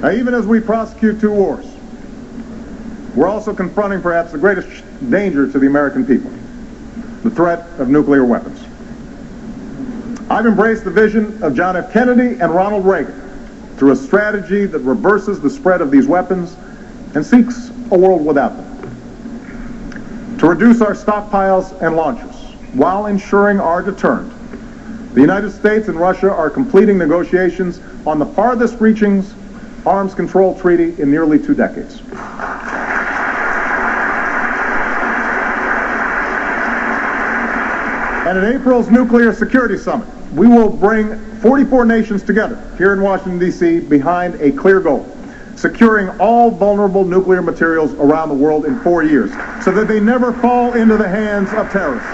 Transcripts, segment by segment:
Now, even as we prosecute two wars, we're also confronting perhaps the greatest danger to the American people, the threat of nuclear weapons. I've embraced the vision of John F. Kennedy and Ronald Reagan through a strategy that reverses the spread of these weapons and seeks a world without them. To reduce our stockpiles and launchers while ensuring our deterrent, the United States and Russia are completing negotiations on the farthest reaching arms control treaty in nearly 2 decades. And at April's Nuclear Security Summit, we will bring 44 nations together here in Washington, D.C. behind a clear goal: securing all vulnerable nuclear materials around the world in 4 years so that they never fall into the hands of terrorists.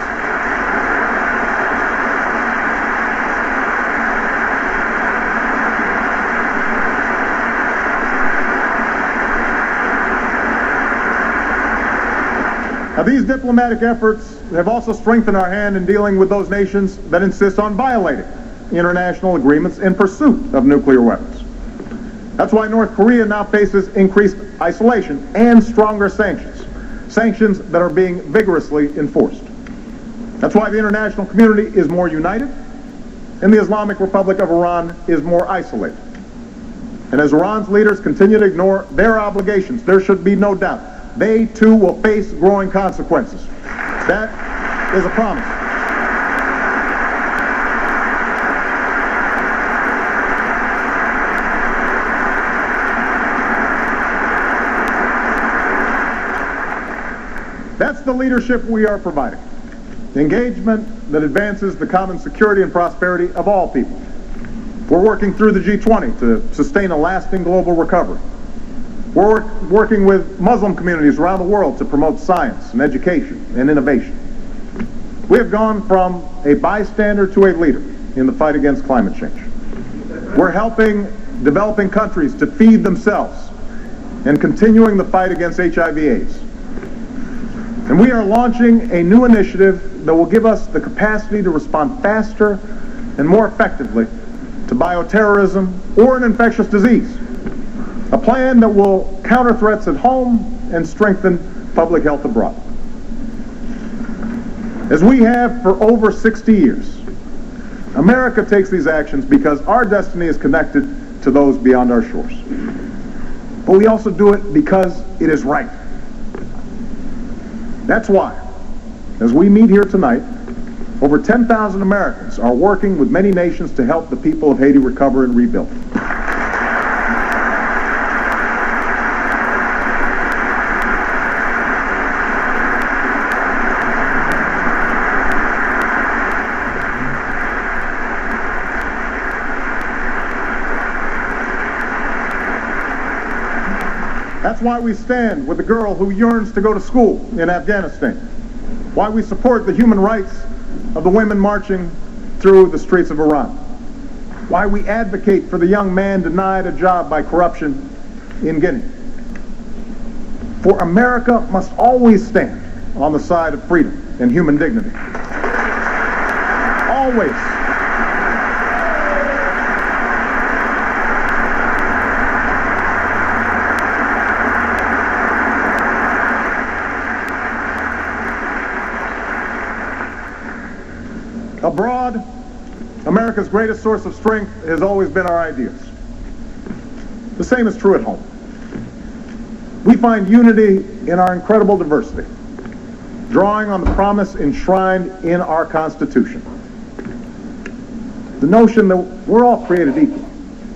Now, these diplomatic efforts have also strengthened our hand in dealing with those nations that insist on violating international agreements in pursuit of nuclear weapons. That's why North Korea now faces increased isolation and stronger sanctions that are being vigorously enforced. That's why the international community is more united and the Islamic Republic of Iran is more isolated. And as Iran's leaders continue to ignore their obligations, there should be no doubt they too will face growing consequences. That is a promise. That's the leadership we are providing. Engagement that advances the common security and prosperity of all people. We're working through the G20 to sustain a lasting global recovery. We're working with Muslim communities around the world to promote science and education and innovation. We have gone from a bystander to a leader in the fight against climate change. We're helping developing countries to feed themselves and continuing the fight against HIV/AIDS. And we are launching a new initiative that will give us the capacity to respond faster and more effectively to bioterrorism or an infectious disease. A plan that will counter threats at home and strengthen public health abroad. As we have for over 60 years, America takes these actions because our destiny is connected to those beyond our shores. But we also do it because it is right. That's why, as we meet here tonight, over 10,000 Americans are working with many nations to help the people of Haiti recover and rebuild. That's why we stand with the girl who yearns to go to school in Afghanistan. Why we support the human rights of the women marching through the streets of Iran. Why we advocate for the young man denied a job by corruption in Guinea. For America must always stand on the side of freedom and human dignity. Always. Abroad, America's greatest source of strength has always been our ideas. The same is true at home. We find unity in our incredible diversity, drawing on the promise enshrined in our Constitution. The notion that we're all created equal,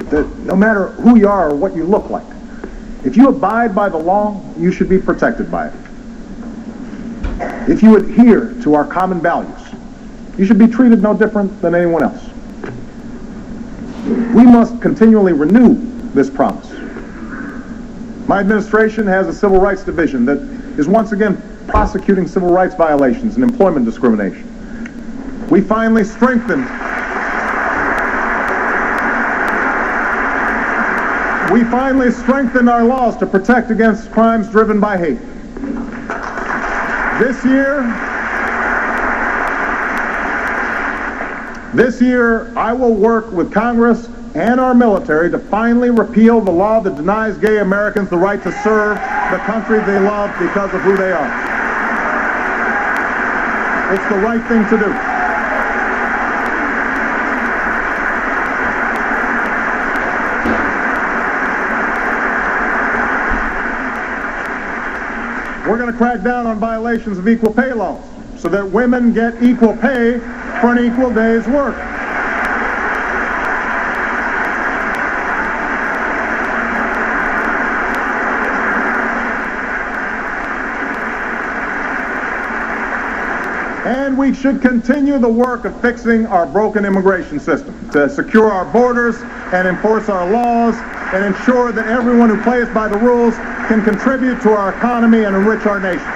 that no matter who you are or what you look like, if you abide by the law, you should be protected by it. If you adhere to our common values, you should be treated no different than anyone else. We must continually renew this promise. My administration has a civil rights division that is once again prosecuting civil rights violations and employment discrimination. We finally strengthened our laws to protect against crimes driven by hate. This year, I will work with Congress and our military to finally repeal the law that denies gay Americans the right to serve the country they love because of who they are. It's the right thing to do. We're going to crack down on violations of equal pay laws so that women get equal pay for an equal day's work. And we should continue the work of fixing our broken immigration system to secure our borders and enforce our laws and ensure that everyone who plays by the rules can contribute to our economy and enrich our nation.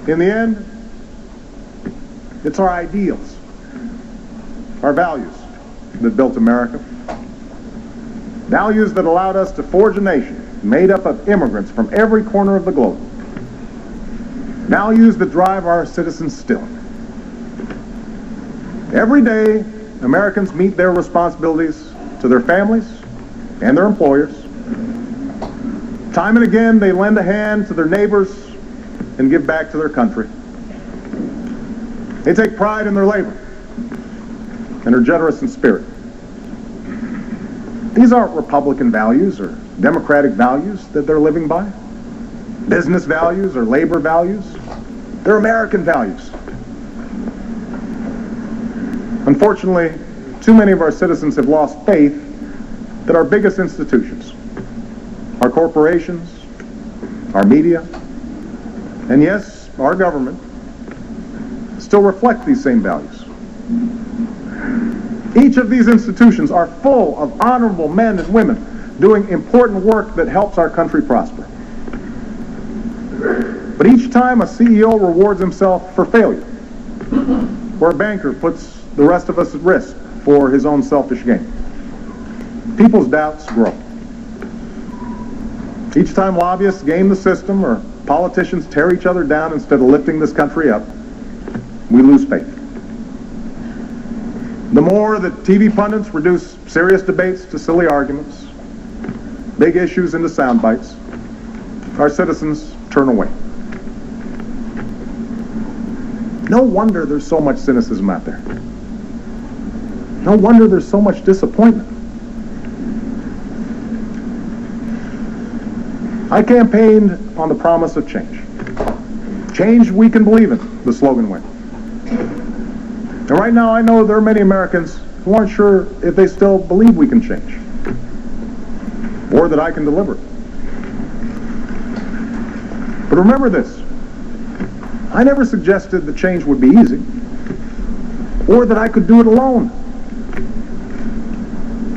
In the end, it's our ideals, our values that built America. Values that allowed us to forge a nation made up of immigrants from every corner of the globe. Values that drive our citizens still. Every day, Americans meet their responsibilities to their families and their employers. Time and again, they lend a hand to their neighbors and give back to their country. They take pride in their labor and are generous in spirit. These aren't Republican values or Democratic values that they're living by. Business values or labor values. They're American values. Unfortunately, too many of our citizens have lost faith that our biggest institutions, our corporations, our media, and yes, our government, still reflect these same values. Each of these institutions are full of honorable men and women doing important work that helps our country prosper. But each time a CEO rewards himself for failure, or a banker puts the rest of us at risk for his own selfish gain, people's doubts grow. Each time lobbyists game the system or politicians tear each other down instead of lifting this country up, we lose faith. The more that TV pundits reduce serious debates to silly arguments, big issues into sound bites, our citizens turn away. No wonder there's so much cynicism out there. No wonder there's so much disappointment. I campaigned on the promise of change. Change we can believe in, the slogan went. And right now I know there are many Americans who aren't sure if they still believe we can change, or that I can deliver. But remember this, I never suggested that change would be easy, or that I could do it alone.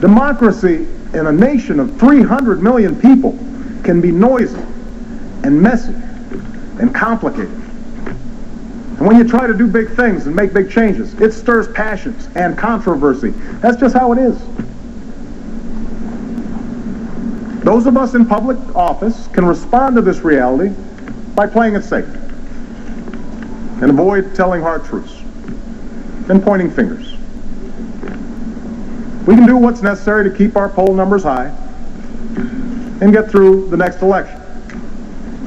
Democracy in a nation of 300 million people can be noisy and messy and complicated. And when you try to do big things and make big changes, it stirs passions and controversy. That's just how it is. Those of us in public office can respond to this reality by playing it safe and avoid telling hard truths and pointing fingers. We can do what's necessary to keep our poll numbers high and get through the next election,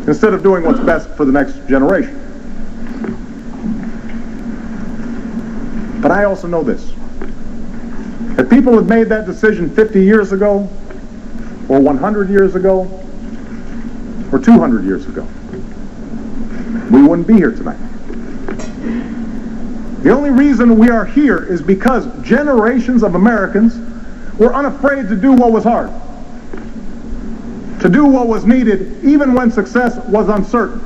instead of doing what's best for the next generation. But I also know this. If people had made that decision 50 years ago, or 100 years ago, or 200 years ago, we wouldn't be here tonight. The only reason we are here is because generations of Americans were unafraid to do what was hard, to do what was needed even when success was uncertain,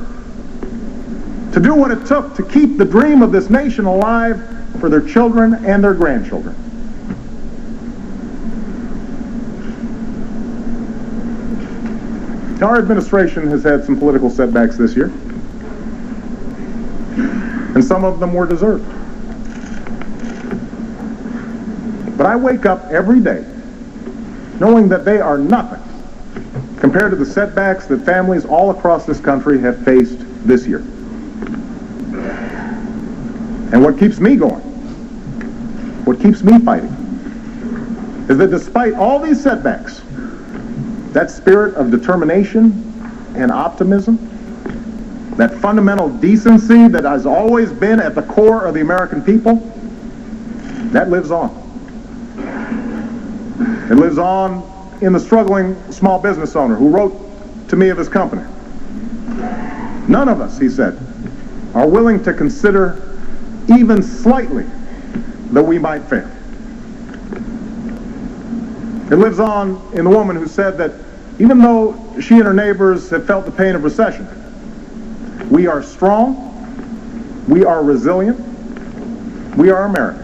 to do what it took to keep the dream of this nation alive for their children and their grandchildren. Our administration has had some political setbacks this year, and some of them were deserved. But I wake up every day knowing that they are nothing compared to the setbacks that families all across this country have faced this year. And what keeps me going, what keeps me fighting, is that despite all these setbacks, that spirit of determination and optimism, that fundamental decency that has always been at the core of the American people, that lives on. It lives on in the struggling small business owner who wrote to me of his company. None of us, he said, are willing to consider even slightly that we might fail. It lives on in the woman who said that even though she and her neighbors have felt the pain of recession, we are strong, we are resilient, we are American.